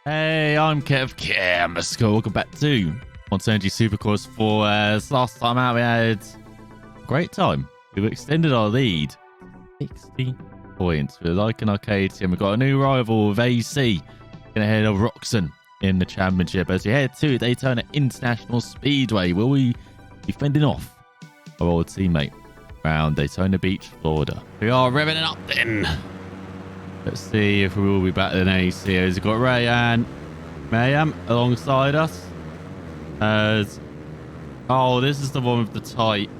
Hey, I'm Kev Cam. Welcome back to Monster Supercross for last time out we had a great time. We've extended our lead 60 points. We're like an arcade team. We've got a new rival with AC going ahead of Roxon in the championship as we head to Daytona International Speedway. Will we be fending off our old teammate around Daytona Beach, Florida? We are revving it up then. Let's see if we will be better than AC. We've got Ray and Mayhem alongside us. Oh, this is the one with the tight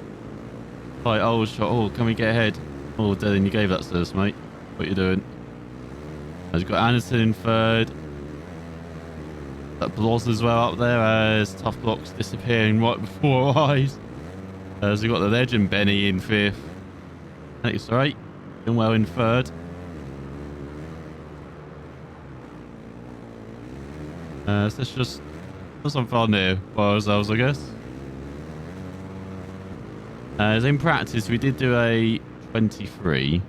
old shot. Oh, can we get ahead? Oh, Dylan, you gave that to us, mate. What you doing? We've got Anderson in third. That Bloss as well up there as Tough Blocks disappearing right before our eyes. We've got the legend Benny in fifth. That's right. Doing well in third. So let's just have some fun here by ourselves, I guess. As in practice, we did do a 23.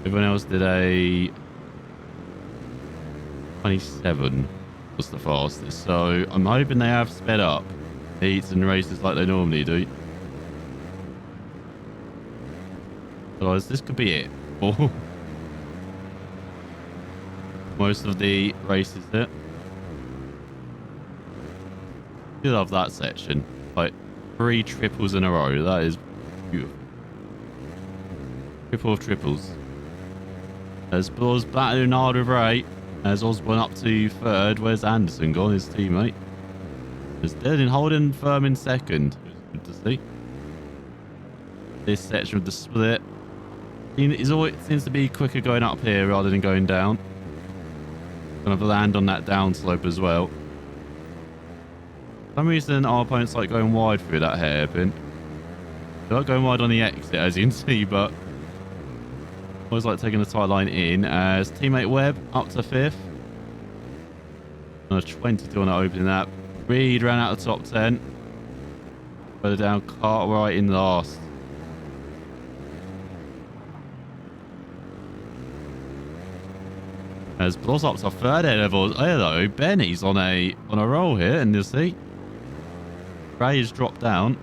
Everyone else did a 27 was the fastest. So I'm hoping they have sped up heats and races like they normally do. Otherwise, this could be it. Most of the races there. I love that section. Like 3 triples in a row. That is beautiful. Triple of triples. As Bloss battling hard with Ray. As Osborne up to third. Where's Anderson gone? His teammate. As Dylan holding firm in second. Good to see. This section of the split. It always seems to be quicker going up here rather than going down. Kind of land on that down slope as well. For some reason our opponents like going wide through that hairpin. They're not going wide on the exit as you can see, but always like taking the tight line in as teammate Webb up to 5th. On a 22 on that opening lap. Reed ran out of the top 10. Further down, Cartwright in last. As Bloss up to third level. Hello, Benny's on a roll here, and you see Ray has dropped down.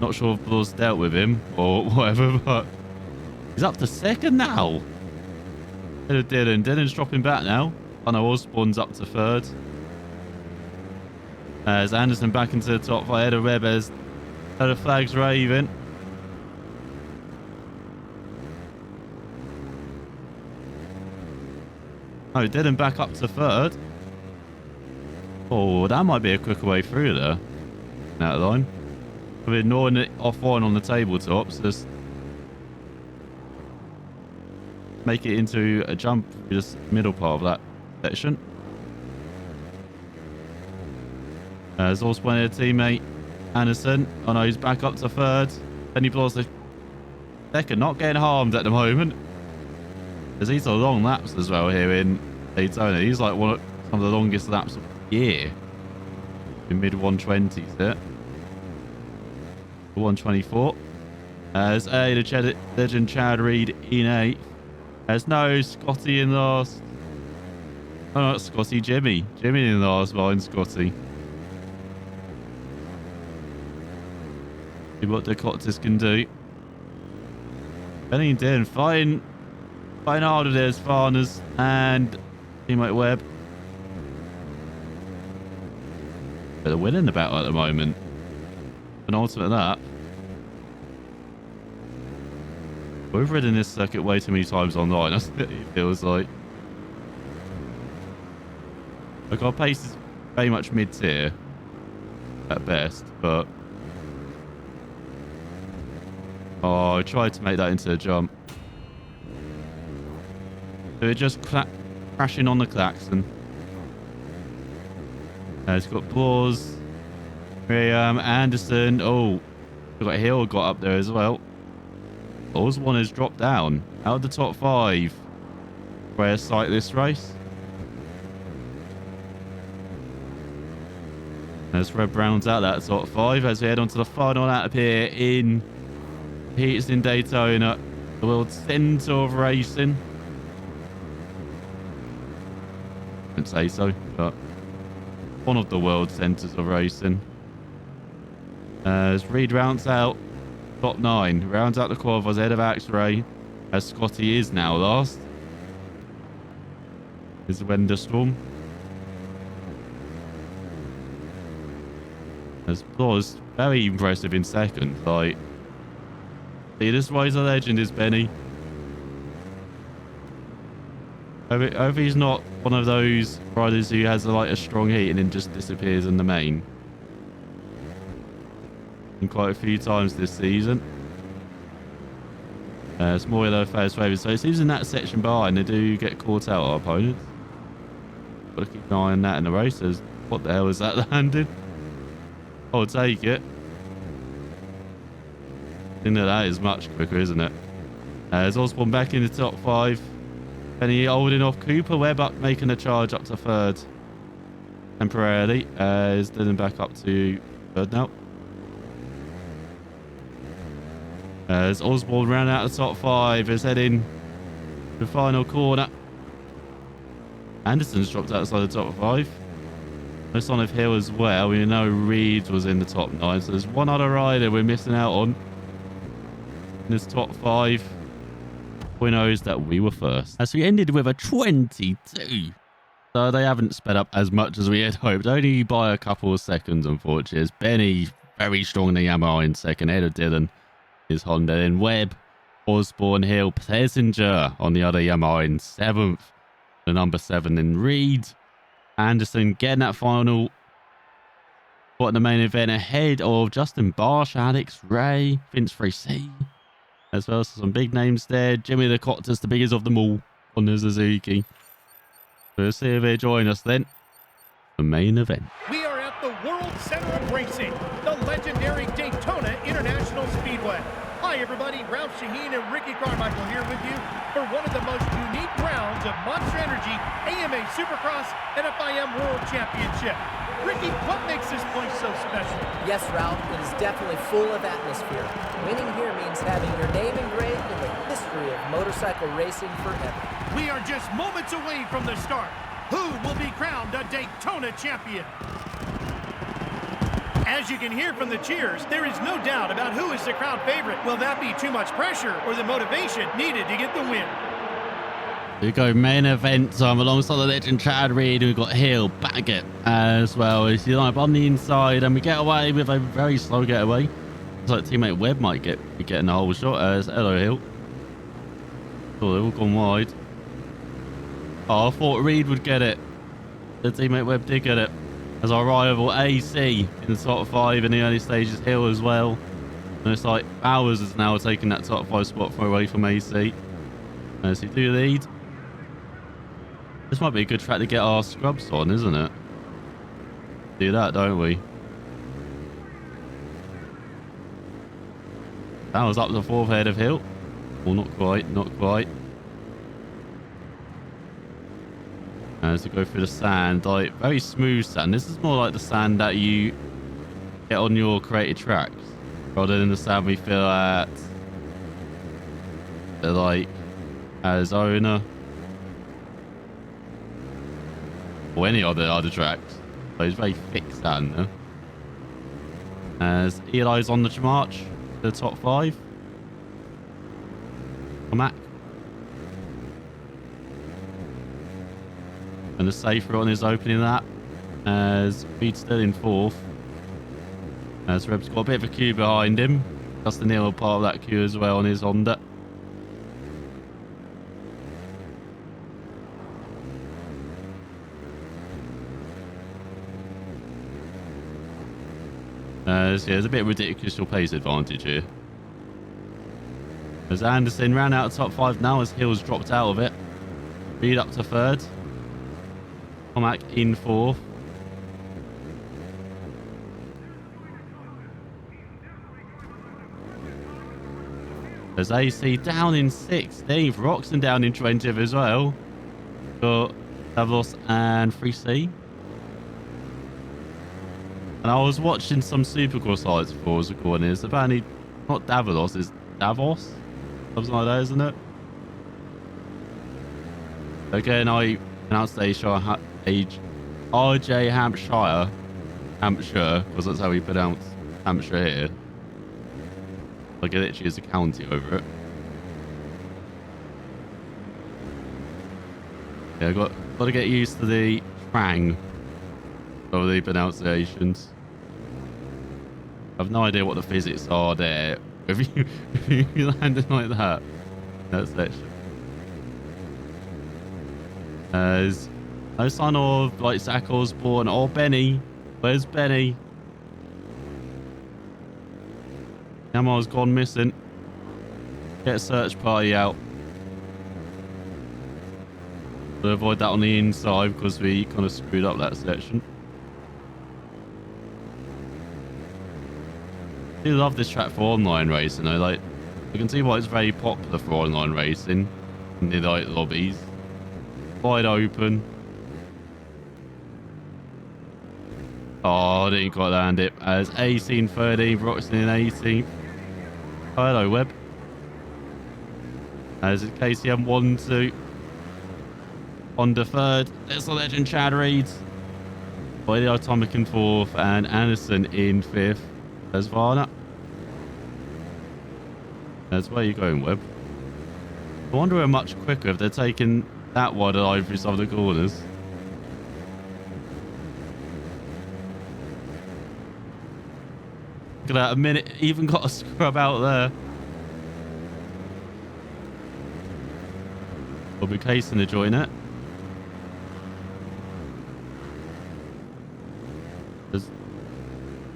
Not sure if Bloss dealt with him or whatever, but he's up to second now. Hello, Dylan. Dylan's dropping back now. I know Osborne's up to third. As Anderson back into the top 5 ahead of Webb as the flag's raving. Oh, Dylan back up to third. Oh, that might be a quicker way through there. That line. I'm ignoring it off one on the tabletops. Just make it into a jump through this middle part of that section. There's also one of their teammate, Anderson. Oh no, he's back up to third. Benny Bloss the second, not getting harmed at the moment. Because these are long laps as well here in Daytona. He's like some of the longest laps of the year. In mid 120s there. 124. As the legend Chad Reed in 8th. As no Scotty in last. Oh, not Scotty, Jimmy. Jimmy in last behind Scotty. See what the Cottis can do. Benny and Dylan fighting hard with their Farners and teammate Webb. But they're winning the battle at the moment. An ultimate lap. We've ridden this circuit way too many times online. It feels like. Like our pace is very much mid-tier at best, but oh, I tried to make that into a jump. So it just crashing on the klaxon. It's got Bloss, Miriam, Anderson. Oh, we've got Hill got up there as well. Osborne has dropped down out of the top 5. Where sight this race. As Red rounds out that top 5 as we head on to the final lap here in Heats in Daytona. the world centre of racing. I wouldn't say so, but one of the world centres of racing. As Reed rounds out top 9, rounds out the qualifiers ahead of X-Ray, as Scotty is now last. Is Wenderstorm. As Blas very impressive in second. Like, see, this is why he's a legend, is Benny. I hope he's not one of those riders who has like a strong heat and then just disappears in the main. And quite a few times this season. Small yellow first favourite. So it seems in that section behind they do get caught out, our opponents. Got to keep an eye on that in the races. What the hell is that landing? I'll take it. I think that is much quicker, isn't it? As Osborne back in the top 5. Benny holding off Cooper. Webb up, making a charge up to 3rd. Temporarily. Is Dylan back up to 3rd now. As Osborne round out the top 5. Is heading to the final corner. Anderson's dropped outside the top 5. No sign of Hill as well. We know Reed was in the top 9. So there's one other rider we're missing out on. In this top 5. We know is that we were first. As we ended with a 22. So they haven't sped up as much as we had hoped. Only by a couple of seconds, unfortunately. As Benny very strong in the Yamaha in second. Ahead of Dylan is Honda. Then Webb, Osborne, Hill, Plessinger on the other Yamaha in 7th. The number 7. Then Reed. Anderson getting that final spot in the main event ahead of Justin Barsh, Alex Ray, Vince 3C, as well as some big names there. Jimmy the Cottas, the biggest of them all, on the Suzuki. We'll see if they join us then. The main event. We are at the World Center of Racing, the legendary Daytona International Speedway. Hi everybody, Ralph Shaheen and Ricky Carmichael here with you for one of the most unique rounds of Monster Energy AMA Supercross and FIM World Championship. Ricky, what makes this place so special? Yes, Ralph, it is definitely full of atmosphere. Winning here means having your name engraved in the history of motorcycle racing forever. We are just moments away from the start. Who will be crowned a Daytona champion? As you can hear from the cheers, there is no doubt about who is the crowd favorite. Will that be too much pressure or the motivation needed to get the win? We go main event time alongside the legend Chad Reed. We've got Hill, Baggett as well. As you like on the inside, and we get away with a very slow getaway. Looks like teammate Webb might be getting a whole shot. As hello Hill. Oh, they've all gone wide. Oh, I thought Reed would get it. The teammate Webb did get it. As our rival AC in the top 5 in the early stages, Hill as well. And it's like Bowers is now taking that top 5 spot far away from AC. As he do lead. This might be a good track to get our scrubs on, isn't it? Do that, don't we? Bowers up to 4th head of Hill. Well, not quite, not quite. As we go through the sand, like very smooth sand. This is more like the sand that you get on your created tracks, rather than the sand we feel at like Arizona or any other tracks. So it's very thick sand there. As Eli's on the march to the top 5. Mac. And the safe run is opening that as Reed's still in 4th. As Reb's got a bit of a queue behind him. Justin Hill part of that queue as well on his Honda. Yeah, there's a bit of ridiculous pace advantage here. As Anderson ran out of top 5 now as Hill's dropped out of it. Reed up to 3rd. Tomac in 4th. There's AC down in 16th. Roxon down in 20th as well. Got Davos and 3C. And I was watching some Supercross highlights before I was recording this. Apparently, not Davos, it's Davos. Something like that, isn't it? Again, I pronounced RJ Hampshire, because that's how we pronounce Hampshire here. Like it literally is a county over it. Yeah, got to get used to the twang of the pronunciations. I've no idea what the physics are there. If you landed like that section. There's no sign of like Zach Osborne or Benny. Where's Benny? Yamar's gone missing. Get a search party out. To avoid that on the inside because we kind of screwed up that section. I do love this track for online racing though. Like, you can see why it's very popular for online racing in the like lobbies. Wide open. Oh, I didn't quite land it. As 18, 13, Broxton in 18. Oh, hello, Webb. As it's KCM 1-2. Honda third. There's the legend Chad Reed. Wiley Atomic in fourth. And Anderson in fifth. There's Varna. That's where you're going, Webb. I wonder how much quicker if they're taking that wide alive through some of the corners. Look at that, a minute, even got a scrub out there. We'll be casing to join it.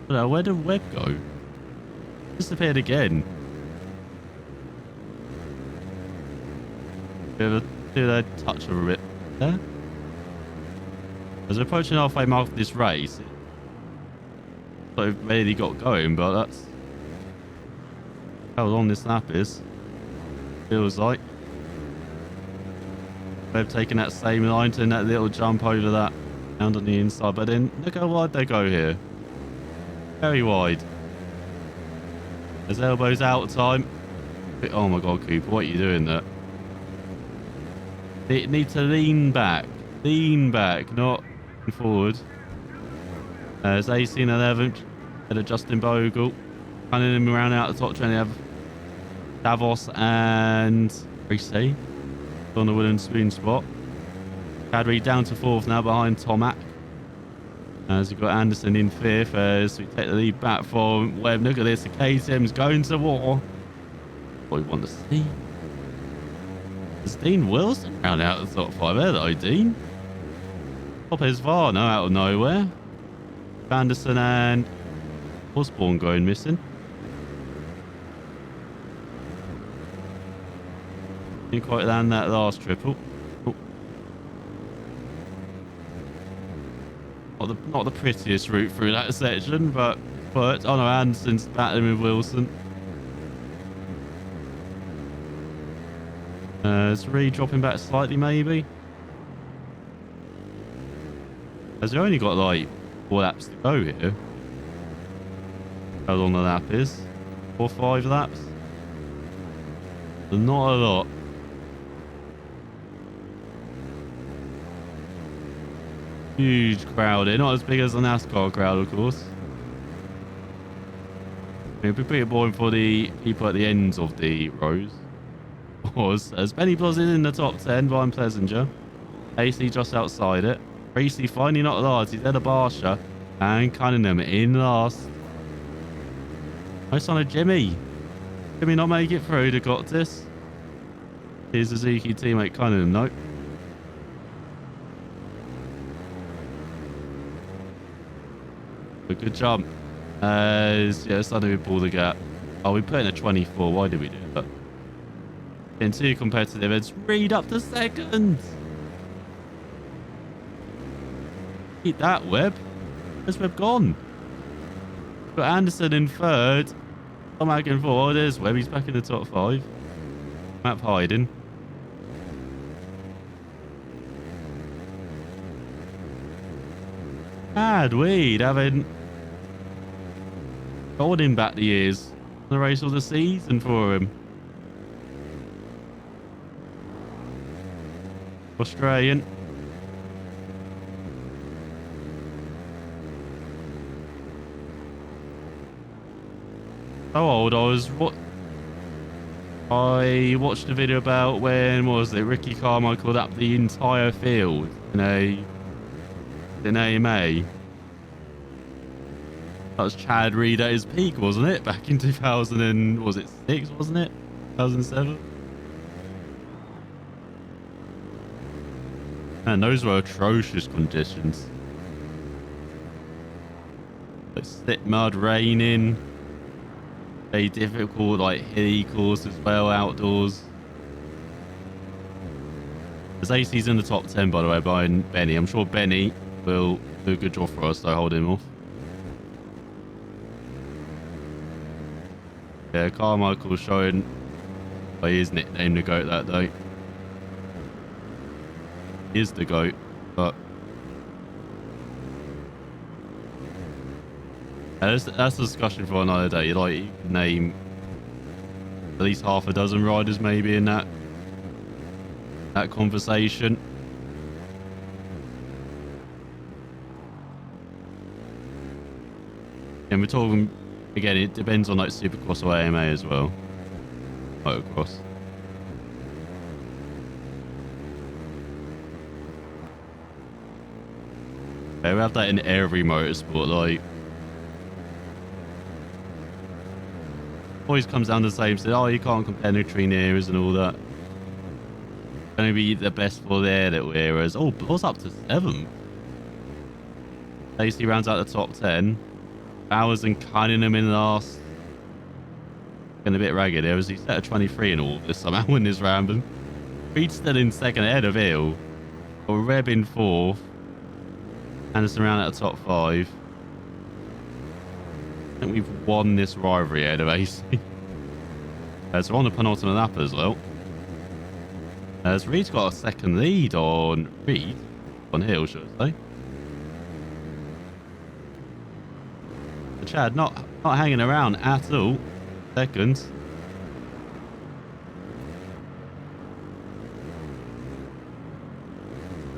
Where did Webb go? Disappeared again. Bit of a touch of a rip there. As we're approaching halfway mark of this race, so we've really got going, but that's how long this lap is. Feels like. They've taken that same line, turn that little jump over that round on the inside, but then look how wide they go here. Very wide. There's elbows out time. Oh my god, Cooper, what are you doing there? They need to lean back, not forward. There's 18, 11, and a Justin Bogle. Running him around out the top 20. Have Davos and Reese on the wooden spoon spot. Cadbury down to fourth now behind Tomac. As we've got Anderson in fifth as we take the lead back from Webb. Look at this, the KTM's going to war. What we want to see. There's Dean Wilson round out the top five. Hello, Dean. Lopez Varno out of nowhere. Anderson and Osborne going missing. Didn't quite land that last triple. Oh. Not the prettiest route through that section, but oh no, Anderson's battling with Wilson. Is Reed dropping back slightly, maybe? Has he only got like 4 laps to go here? How long the lap is? 4 or 5 laps? Not a lot. Huge crowd here, not as big as the NASCAR crowd, of course. It'll be pretty boring for the people at the ends of the rows. As Benny Blos is in the top 10 behind Plessinger. AC just outside it. Reese finally not last. He's at a Barsha. And Cunningham in last. Nice on a Jimmy. Jimmy not make it through. They got this. Here's Suzuki teammate Cunningham. Nope. A good jump. Yeah, suddenly we pulled the gap. Oh, we put in a 24. Why did we do that? Getting too competitive. It's Reed up to second. Eat that, Webb. Where's Webb gone? Got Anderson in third. I'm back in fourth. There's Webb. He's back in the top 5. Map hiding. Bad Weed having holding back the years. The race of the season for him. Australian. So old. I watched a video about when, what was it, Ricky Carmichael up the entire field in AMA. That was Chad Reed at his peak, wasn't it? Back in 2006, wasn't it? 2007? Man, those were atrocious conditions. Like slip mud, raining. Very difficult, like hilly course as well, outdoors. There's AC's in the top 10, by the way, by Benny. I'm sure Benny will do a good job for us, so hold him off. Yeah, Carmichael showing by his nickname the GOAT that day. He is the GOAT, but that's a discussion for another day. Like, you can name at least half a dozen riders maybe in that conversation. And we're talking, again, it depends on like Supercross or AMA as well. Motocross. Yeah, we have that in every motorsport, like. Always comes down to the same, say, oh, you can't compare between eras and all that. Gonna be the best for their little eras. Oh, Blaw's up to 7th. AC rounds out the top 10. Bowers and Cunningham in last. Getting a bit ragged there as he set a 23 in all this somehow in this random. Reed still in second ahead of Hill. Or Reb in 4th. Anderson round at the top 5. I think we've won this rivalry ahead of AC. So we're on the penultimate lap as well. As Reed's got a second lead on Hill, should I say. But Chad not hanging around at all. Second.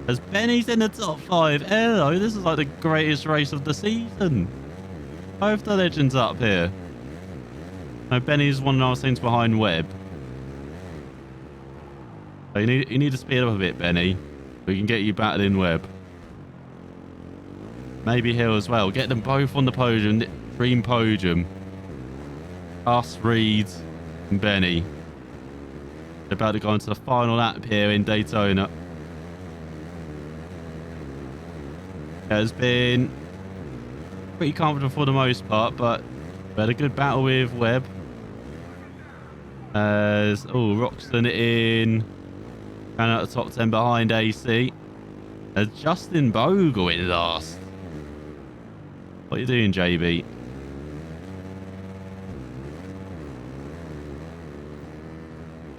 As Benny's in the top 5. Hello, this is like the greatest race of the season. Both the legends up here. No, Benny's 1.5 seconds behind Webb. So you need to speed up a bit, Benny. We can get you battling Webb. Maybe Hill as well. Get them both on the podium. Dream podium. Us, Reed, and Benny. They're about to go into the final lap here in Daytona. It has been pretty comfortable for the most part, but we had a good battle with Webb. As Roxton in, ran out the top 10 behind AC. As Justin Bogle in last. What are you doing, JB?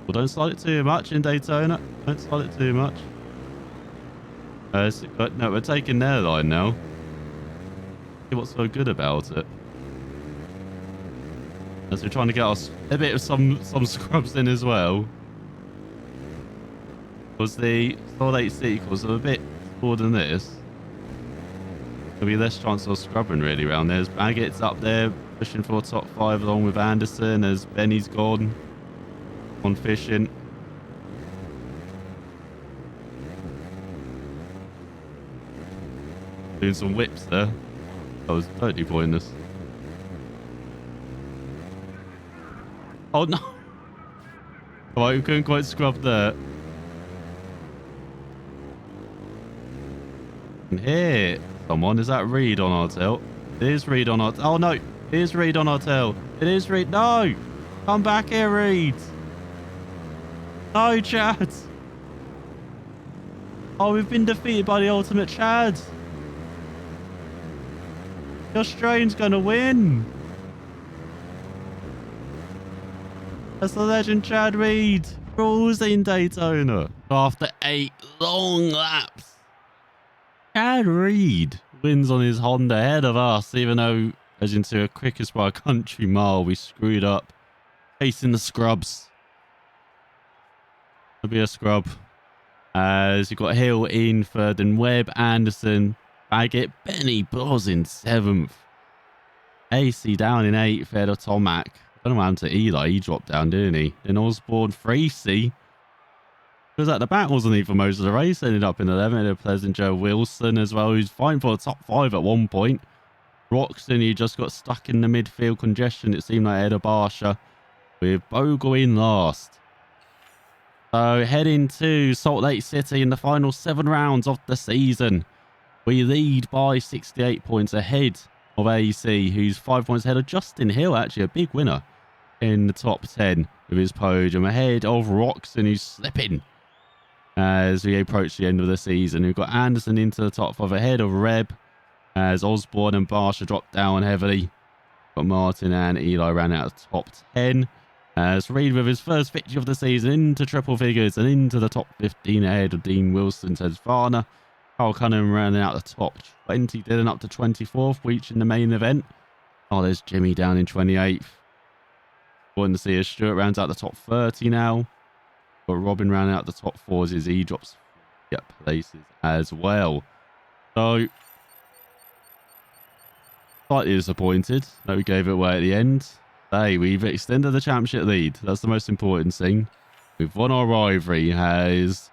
Well, don't slide it too much in Daytona. Don't slide it too much. But no, we're taking their line now. See what's so good about it. As we're trying to get us a bit of some scrubs in as well. Because the Solid 8 sequels are a bit more than this. There'll be less chance of scrubbing really around there. As Baggett's up there pushing for top 5 along with Anderson. As Benny's gone on fishing. Doing some whips there. That was totally pointless. Oh no! Oh, we couldn't quite scrub there. And here, someone, is that Reed on our tail? It is Reed on our tail. Oh no! It is Reed on our tail. It is Reed. No! Come back here, Reed! No, Chad! Oh, we've been defeated by the ultimate Chad! Your Strain's gonna win. That's the legend Chad Reed. Rules in Daytona. After 8 long laps. Chad Reed wins on his Honda ahead of us, even though, as into a quickest by a country mile, we screwed up. Chasing the scrubs. It'll be a scrub. As you've got Hill in third and Webb, Anderson, Baggett, Benny Bros in 7th. AC down in 8th, ahead of Tomac. I don't know what happened to Eli. He dropped down, didn't he? Then Osborne, Frecy was at the back, wasn't he, for most of the race? Ended up in 11th. And Pleasant Wilson as well, who's fighting for the top 5 at one point. Roxton, he just got stuck in the midfield congestion, it seemed like, ahead of Barsha, with Bogle in last. So heading to Salt Lake City in the final 7 rounds of the season. We lead by 68 points ahead of AC, who's 5 points ahead of Justin Hill, actually a big winner in the top 10 with his podium. Ahead of Roxton, who's slipping as we approach the end of the season. We've got Anderson into the top 5 ahead of Reb, as Osborne and Barsha dropped down heavily. Got Martin and Eli ran out of top 10. As Reed with his first victory of the season into triple figures and into the top 15 ahead of Dean Wilson, says Varner. Carl Cunningham ran out the top 20, Dylan up to 24th, reaching the main event. Oh, there's Jimmy down in 28th. Important to see as Stuart rounds out the top 30 now. But Robin ran out the top 4 as he drops places as well. So, slightly disappointed that we gave it away at the end. Hey, we've extended the championship lead. That's the most important thing. We've won our rivalry. Has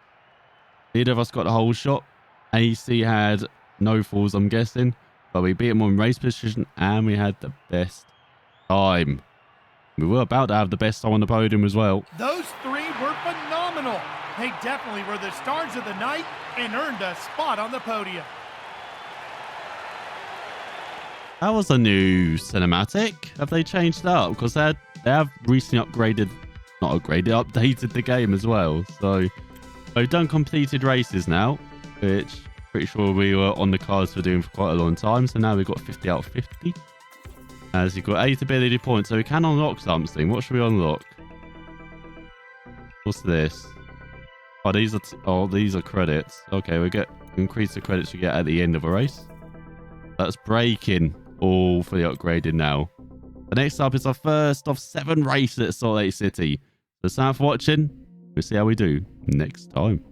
neither of us got the whole shot. AC had no falls, I'm guessing. But we beat him on race position and we had the best time. We were about to have the best time on the podium as well. Those 3 were phenomenal. They definitely were the stars of the night and earned a spot on the podium. That was a new cinematic. Have they changed that up? Because they have recently updated the game as well. So we've done completed races now, which pretty sure we were on the cards for doing for quite a long time. So now we've got 50 out of 50. As you've got 8 ability points, so we can unlock something. What should we unlock? What's this? Oh, these are credits. Okay, we get increase the credits we get at the end of a race. That's braking. All fully upgraded now. The next up is our first of 7 races at Salt Lake City. So thanks for watching. We'll see how we do next time.